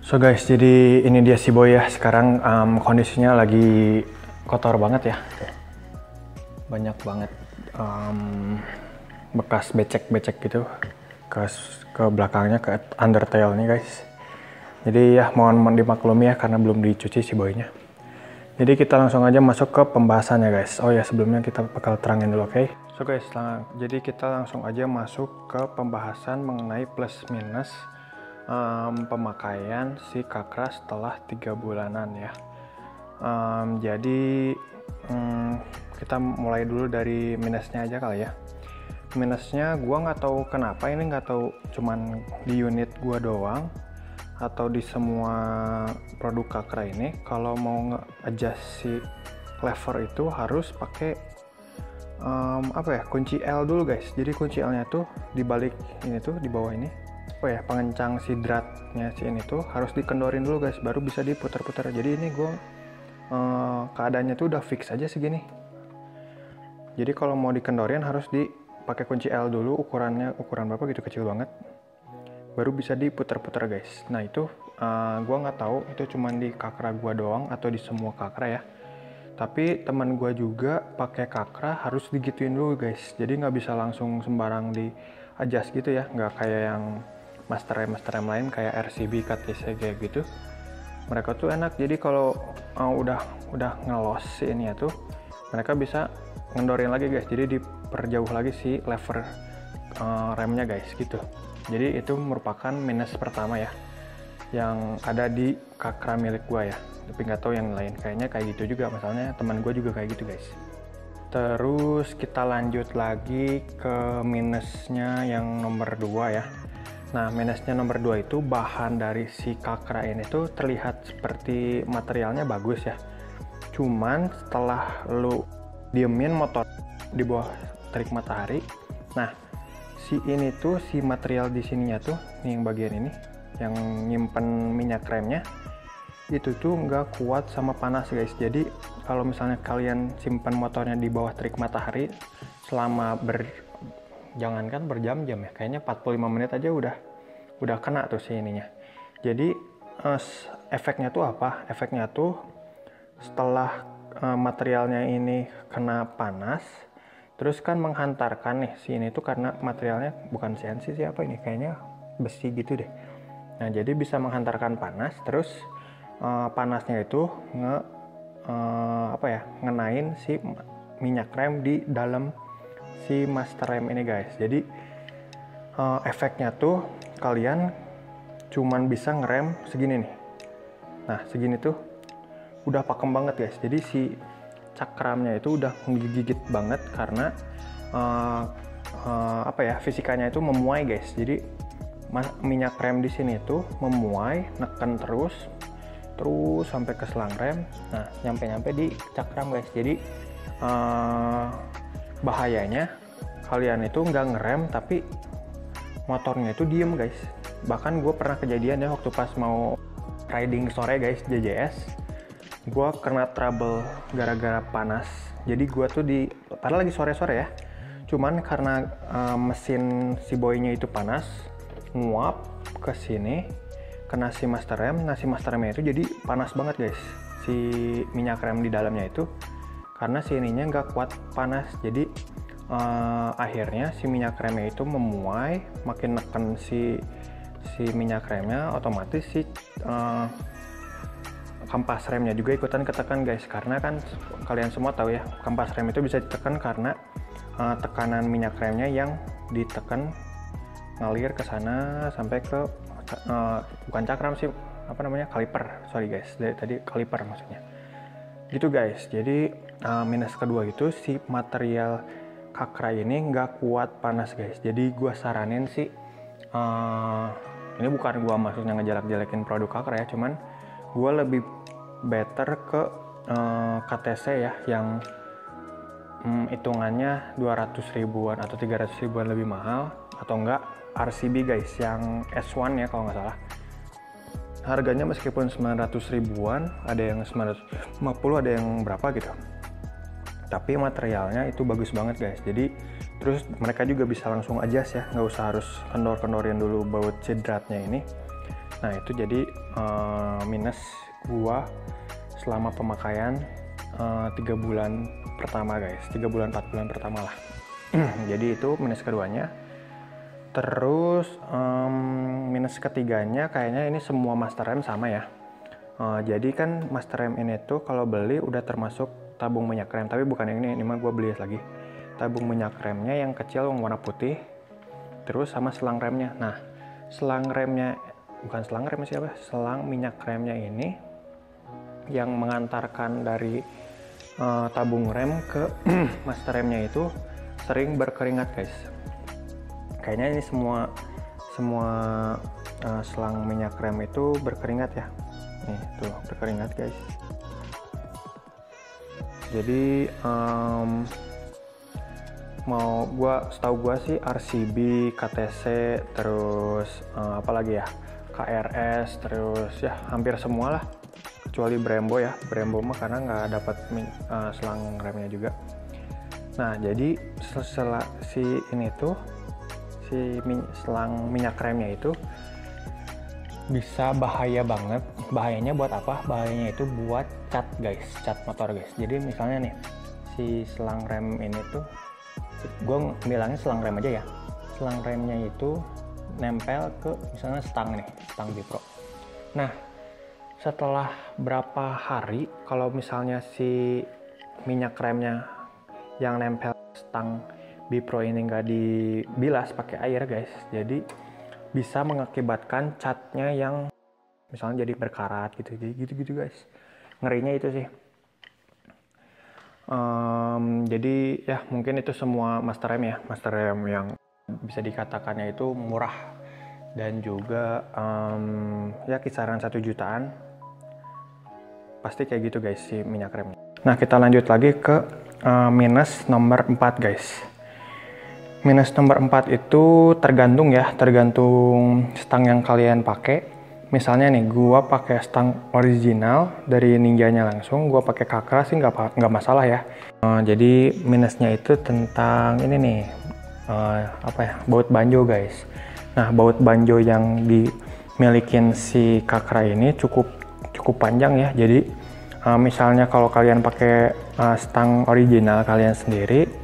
So guys, jadi ini dia si boy ya. Sekarang kondisinya lagi kotor banget ya. Banyak banget bekas becek-becek gitu ke belakangnya, ke undertail nih guys. Jadi ya mohon dimaklumi ya karena belum dicuci si boynya. Jadi kita langsung aja masuk ke pembahasannya guys. Oh ya, sebelumnya kita bakal terangin dulu, oke? So guys, jadi kita langsung aja masuk ke pembahasan mengenai plus minus pemakaian si Kakra setelah 3 bulanan ya. Jadi kita mulai dulu dari minusnya aja kali ya. Minusnya gua nggak tahu kenapa ini, nggak tahu cuman di unit gua doang atau di semua produk Kakra ini, kalau mau nge-adjust si lever itu harus pakai kunci L dulu guys. Jadi kunci L nya tuh di balik ini tuh, di bawah ini pengencang si dratnya si ini tuh harus dikendorin dulu guys, baru bisa diputar-putar. Jadi ini gue keadaannya tuh udah fix aja segini. Jadi kalau mau dikendorin harus dipakai kunci L dulu, ukuran berapa gitu, kecil banget, baru bisa diputar-putar guys. Nah itu gue nggak tahu itu cuman di Kakra gue doang atau di semua Kakra ya. Tapi teman gue juga pakai Kakra harus digituin dulu guys. Jadi nggak bisa langsung sembarang di adjust gitu ya, nggak kayak yang master rem lain kayak RCB, KTC kayak gitu. Mereka tuh enak, jadi kalau udah ngelos si ini ya tuh, mereka bisa ngendorin lagi guys. Jadi diperjauh lagi si lever remnya guys gitu. Jadi itu merupakan minus pertama ya yang ada di Kakra milik gua ya. Tapi nggak tahu yang lain, kayaknya kayak gitu juga, misalnya teman gua juga kayak gitu guys. Terus kita lanjut lagi ke minusnya yang nomor 2 ya. Nah, minusnya nomor 2 itu bahan dari si Kakra ini tuh terlihat seperti materialnya bagus ya. Cuman setelah lu diemin motor di bawah terik matahari, nah si ini tuh, si material di sininya tuh, nih yang bagian ini, yang nyimpen minyak remnya, itu tuh nggak kuat sama panas guys. Jadi kalau misalnya kalian simpan motornya di bawah terik matahari selama jangankan berjam-jam ya, kayaknya 45 menit aja udah kena tuh si ininya. Jadi efeknya tuh apa? Efeknya tuh setelah materialnya ini kena panas, terus kan menghantarkan nih si ini tuh, karena materialnya bukan CNC sih, apa ini, kayaknya besi gitu deh. Nah jadi bisa menghantarkan panas, terus panasnya itu ngenain si minyak rem di dalam si master rem ini guys. Jadi efeknya tuh kalian cuman bisa ngerem segini nih. Nah segini tuh udah pakem banget guys. Jadi si cakramnya itu udah menggigit banget karena fisikanya itu memuai guys. Jadi minyak rem di sini tuh memuai, neken terus sampai ke selang rem. Nah nyampe di cakram guys. Jadi bahayanya kalian itu nggak ngerem tapi motornya itu diem guys. Bahkan gue pernah kejadian ya waktu pas mau riding sore guys, JJS, gue kena trouble gara-gara panas. Jadi gue tuh padahal lagi sore-sore ya, cuman karena mesin si boynya itu panas, nguap ke sini, kena si master rem. Nah si master remnya itu jadi panas banget guys, si minyak rem di dalamnya itu, karena si ininya nggak kuat panas. Jadi akhirnya si minyak remnya itu memuai, makin neken si minyak remnya, otomatis si kampas remnya juga ikutan ketekan guys. Karena kan kalian semua tahu ya, kampas rem itu bisa ditekan karena tekanan minyak remnya yang ditekan ngalir ke sana sampai ke bukan cakram sih, kaliper, sorry guys, tadi kaliper maksudnya gitu guys. Jadi minus kedua itu si material Kakra ini nggak kuat panas guys. Jadi gue saranin sih, ini bukan gue maksudnya ngejelek-jelekin produk Kakra ya, cuman gue lebih better ke KTC ya, yang hitungannya 200 ribuan atau 300 ribuan lebih mahal, atau enggak RCB guys, yang S1 ya kalau nggak salah. Harganya meskipun 900 ribuan, ada yang 950, ada yang berapa gitu, tapi materialnya itu bagus banget guys. Jadi terus mereka juga bisa langsung adjust ya, nggak usah harus kendor-kendorin dulu baut si dratnya ini. Nah itu jadi minus gua selama pemakaian 3 bulan pertama guys, 3 bulan 4 bulan pertama lah. Jadi itu minus keduanya. Terus minus ketiganya kayaknya ini semua master rem sama ya. Jadi kan master rem ini tuh kalau beli udah termasuk tabung minyak rem, tapi bukan yang ini mah gue beli lagi. Tabung minyak remnya yang kecil yang warna putih, terus sama selang remnya. Nah selang remnya, bukan selang rem siapa, selang minyak remnya ini yang mengantarkan dari tabung rem ke master remnya itu sering berkeringat guys. Kayaknya ini semua selang minyak rem itu berkeringat ya. Nih tuh berkeringat guys. Jadi setahu gua sih RCB, KTC, terus apalagi ya, KRS, terus ya hampir semua lah, kecuali Brembo ya. Brembo mah karena nggak dapat selang remnya juga. Nah jadi setelah selang minyak remnya itu bisa bahaya banget. Bahayanya buat apa? Bahayanya itu buat cat guys, cat motor guys. Jadi misalnya nih si selang rem ini tuh, gue bilangnya selang rem aja ya, selang remnya itu nempel ke misalnya stang nih, stang Bipro. Nah setelah berapa hari kalau misalnya si minyak remnya yang nempel stang Bipro ini nggak dibilas pakai air guys, jadi bisa mengakibatkan catnya yang misalnya jadi berkarat gitu guys. Ngerinya itu sih. Jadi ya mungkin itu semua master rem ya, master rem yang bisa dikatakannya itu murah dan juga ya kisaran 1 jutaan pasti kayak gitu guys si minyak remnya. Nah kita lanjut lagi ke minus nomor 4 guys. Minus nomor 4 itu tergantung ya, tergantung stang yang kalian pakai. Misalnya nih, gua pakai stang original dari Ninjanya langsung, gua pakai Kakra sih nggak masalah ya. Jadi minusnya itu tentang ini nih, baut banjo guys. Nah, baut banjo yang dimilikin si Kakra ini cukup panjang ya. Jadi misalnya kalau kalian pakai stang original kalian sendiri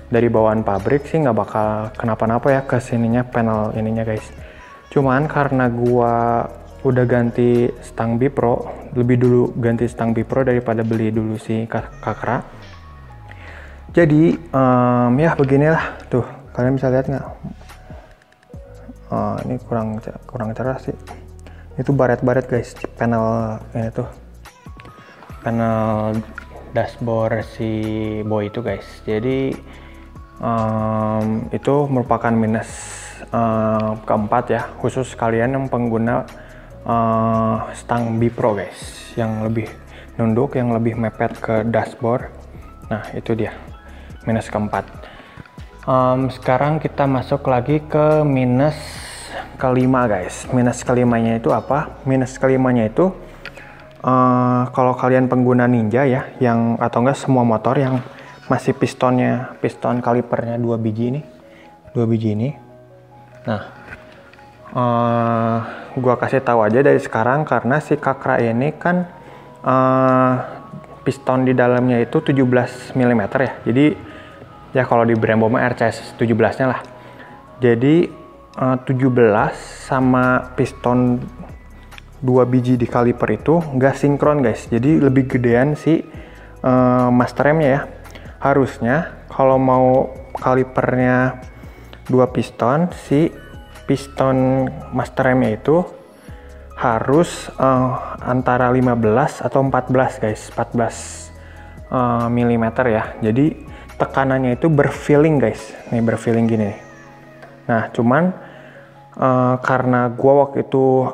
dari bawaan pabrik sih nggak bakal kenapa-napa ya ke sininya, panel ininya guys. Cuman karena gua udah ganti stang Bipro, lebih dulu ganti stang Bipro daripada beli dulu si Kakra. Jadi ya beginilah tuh, kalian bisa lihat nggak? Ini kurang cerah sih. Itu baret-baret guys, panel ini tuh, panel dashboard si Boy itu guys. Jadi itu merupakan minus keempat ya, khusus kalian yang pengguna stang Bipro guys, yang lebih nunduk, yang lebih mepet ke dashboard. Nah itu dia minus keempat. Sekarang kita masuk lagi ke minus kelima guys. Minus kelimanya itu apa? Minus kelimanya itu kalau kalian pengguna Ninja ya, yang atau enggak semua motor yang masih piston kalipernya 2 biji ini. Nah, gua kasih tahu aja dari sekarang karena si Kakra ini kan piston di dalamnya itu 17 mm ya. Jadi ya kalau di Brembo mah RCS 17-nya lah. Jadi 17 sama piston 2 biji di kaliper itu nggak sinkron guys. Jadi lebih gedean si master remnya ya. Harusnya kalau mau kalipernya 2 piston, si piston master remnya itu harus antara 15 atau 14 guys, 14 mm ya. Jadi tekanannya itu berfeeling guys, nih berfeeling gini nih. Nah cuman karena gua waktu itu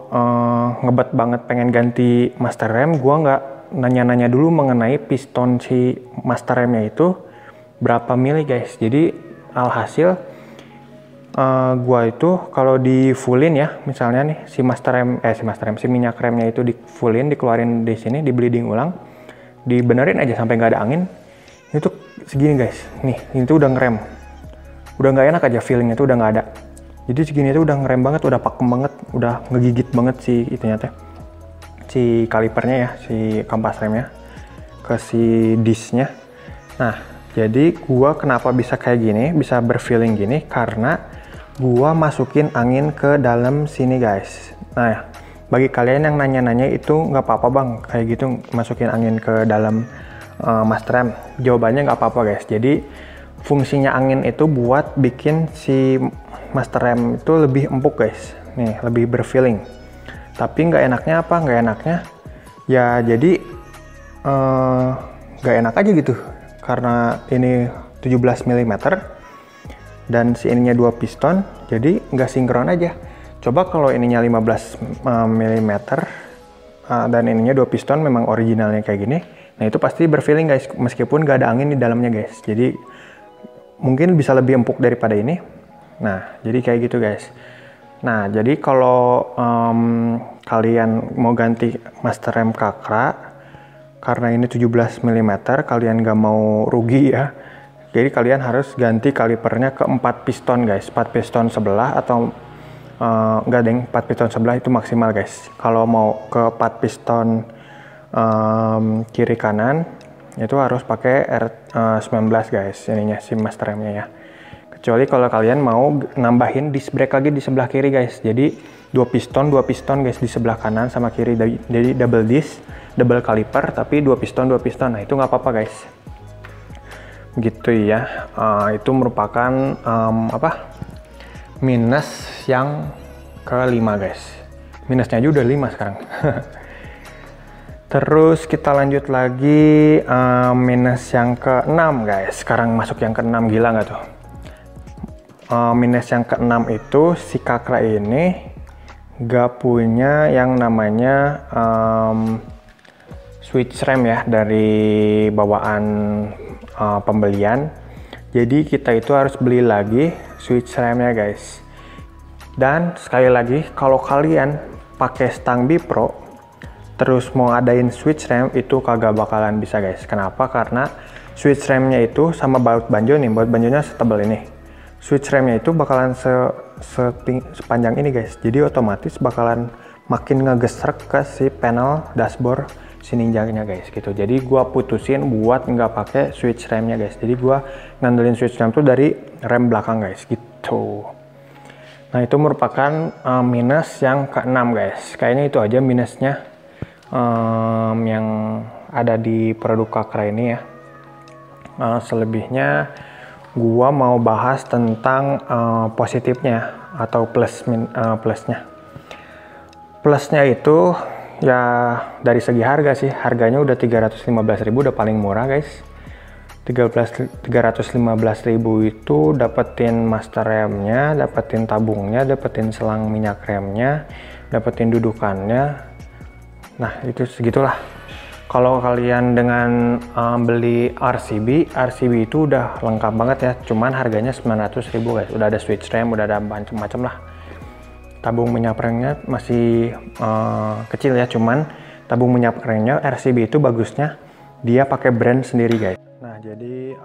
ngebet banget pengen ganti master rem, gua nggak nanya-nanya dulu mengenai piston si master remnya itu berapa mili guys. Jadi alhasil gua itu kalau di fullin ya, misalnya nih si minyak remnya itu di fullin, dikeluarin di sini, di bleeding ulang, dibenerin aja sampai nggak ada angin, itu segini guys. Nih itu udah ngerem, udah nggak enak aja, feelingnya itu udah nggak ada. Jadi segini tuh udah ngerem banget, udah pakem banget, udah ngegigit banget si itunya teh, si kalipernya ya, si kampas remnya ke si disknya. Nah, jadi gua kenapa bisa kayak gini, bisa berfeeling gini, karena gua masukin angin ke dalam sini guys. Nah, bagi kalian yang nanya-nanya itu nggak apa-apa bang, kayak gitu masukin angin ke dalam master rem. Jawabannya nggak apa-apa guys. Jadi fungsinya angin itu buat bikin si master rem itu lebih empuk guys. Nih, lebih berfeeling. Tapi nggak enaknya apa? Nggak enaknya ya jadi nggak enak aja gitu. Karena ini 17 mm dan si ininya 2 piston, jadi nggak sinkron aja. Coba kalau ininya 15 mm dan ininya 2 piston memang originalnya kayak gini, nah itu pasti berfeeling guys, meskipun nggak ada angin di dalamnya guys. Jadi mungkin bisa lebih empuk daripada ini. Nah, jadi kayak gitu guys. Nah, jadi kalau kalian mau ganti master rem Kakra, karena ini 17 mm, kalian nggak mau rugi ya. Jadi kalian harus ganti kalipernya ke 4 piston guys. 4 piston sebelah atau enggak deng, 4 piston sebelah itu maksimal guys. Kalau mau ke 4 piston kiri kanan, itu harus pakai R19 guys, ininya si master remnya ya. Kecuali kalau kalian mau nambahin disc brake lagi di sebelah kiri guys. Jadi 2 piston guys di sebelah kanan sama kiri. Jadi double disc, double kaliper, tapi 2 piston. Nah itu nggak apa-apa guys. Gitu ya. Itu merupakan minus yang kelima guys. Minusnya aja udah 5 sekarang. Terus kita lanjut lagi minus yang ke-6 guys. Sekarang masuk yang ke-6, gila nggak tuh? Minus yang ke-6 itu si Kakra ini nggak punya yang namanya switch rem ya dari bawaan pembelian. Jadi kita itu harus beli lagi switch remnya guys. Dan sekali lagi, kalau kalian pakai stang Bipro terus mau ngadain switch rem, itu kagak bakalan bisa guys. Kenapa? Karena switch remnya itu sama baut banjo nih, baut banjonya setebal ini. Switch remnya itu bakalan sepanjang ini guys. Jadi otomatis bakalan makin ngegesrek ke si panel dashboard si Ninja-nya guys gitu. Jadi gua putusin buat nggak pakai switch remnya guys. Jadi gua ngandelin switch rem tuh dari rem belakang guys gitu. Nah itu merupakan minus yang ke-6 guys. Kayaknya itu aja minusnya yang ada di produk Kakra ini ya. Selebihnya gua mau bahas tentang positifnya atau plusnya. Plusnya itu ya dari segi harga sih, harganya udah 315.000, udah paling murah guys. 315.000 itu dapetin master remnya, dapetin tabungnya, dapetin selang minyak remnya, dapetin dudukannya. Nah itu segitulah. Kalau kalian dengan beli RCB itu udah lengkap banget ya, cuman harganya 900.000 guys. Udah ada switch rem, udah ada macam-macam lah. Tabung minyak remnya masih kecil ya, cuman tabung minyak remnya RCB itu bagusnya dia pakai brand sendiri guys. Nah jadi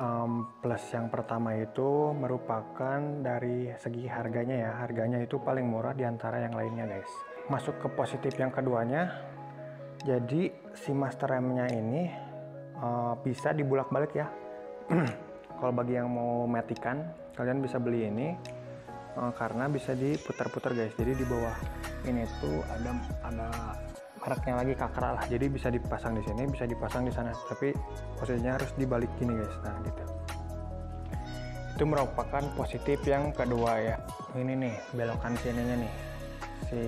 plus yang pertama itu merupakan dari segi harganya ya, harganya itu paling murah diantara yang lainnya guys. Masuk ke positif yang keduanya, jadi si master remnya ini bisa dibulak-balik ya. Kalau bagi yang mau matikan, kalian bisa beli ini karena bisa diputar-putar guys. Jadi di bawah ini tuh ada mereknya lagi Kakra lah. Jadi bisa dipasang di sini, bisa dipasang di sana. Tapi posisinya harus dibalik gini guys. Nah gitu. Itu merupakan positif yang kedua ya. Ini nih belokan sininya nih, si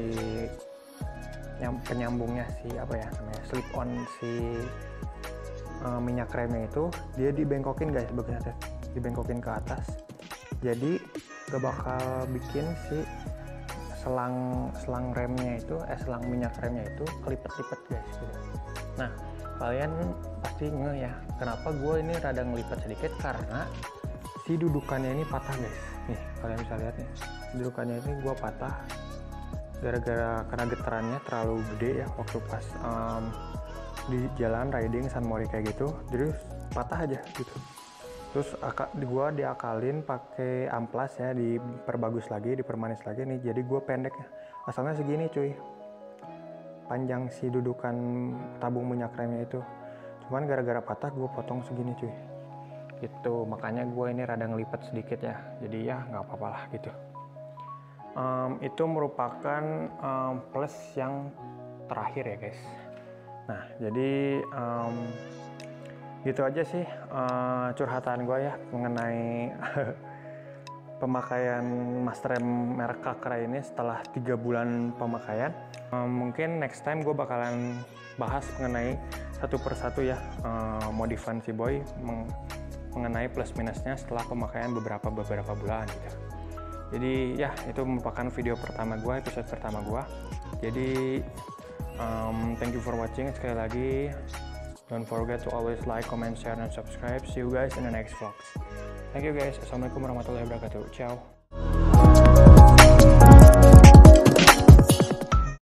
yang penyambungnya si apa ya namanya, slip on si minyak remnya itu dia dibengkokin guys, bagusnya dibengkokin ke atas. Jadi gak bakal bikin si selang remnya itu selang minyak remnya itu kelipet-lipet guys gitu. Nah kalian pasti nge ya, kenapa gue ini rada ngelipet sedikit, karena si dudukannya ini patah guys. Nih kalian bisa lihat nih, dudukannya ini gue patah gara-gara karena getarannya terlalu gede ya waktu pas di jalan riding San Mori kayak gitu, jadi patah aja gitu. Terus gua diakalin pakai amplas ya, diperbagus lagi, dipermanis lagi nih. Jadi gua pendek, asalnya segini cuy, panjang si dudukan tabung minyak remnya itu. Cuman gara-gara patah gua potong segini cuy. Gitu, makanya gua ini rada ngelipat sedikit ya. Jadi ya nggak apa-apa lah gitu. Itu merupakan plus yang terakhir ya guys. Nah jadi gitu aja sih curhatan gue ya mengenai pemakaian Mastrem merek Kakra ini setelah 3 bulan pemakaian. Mungkin next time gue bakalan bahas mengenai satu persatu ya modifan si Boy mengenai plus minusnya setelah pemakaian beberapa bulan gitu. Jadi ya itu merupakan video pertama gue, episode pertama gue. Jadi thank you for watching sekali lagi. Don't forget to always like, comment, share, and subscribe. See you guys in the next vlogs. Thank you guys. Assalamualaikum warahmatullahi wabarakatuh. Ciao.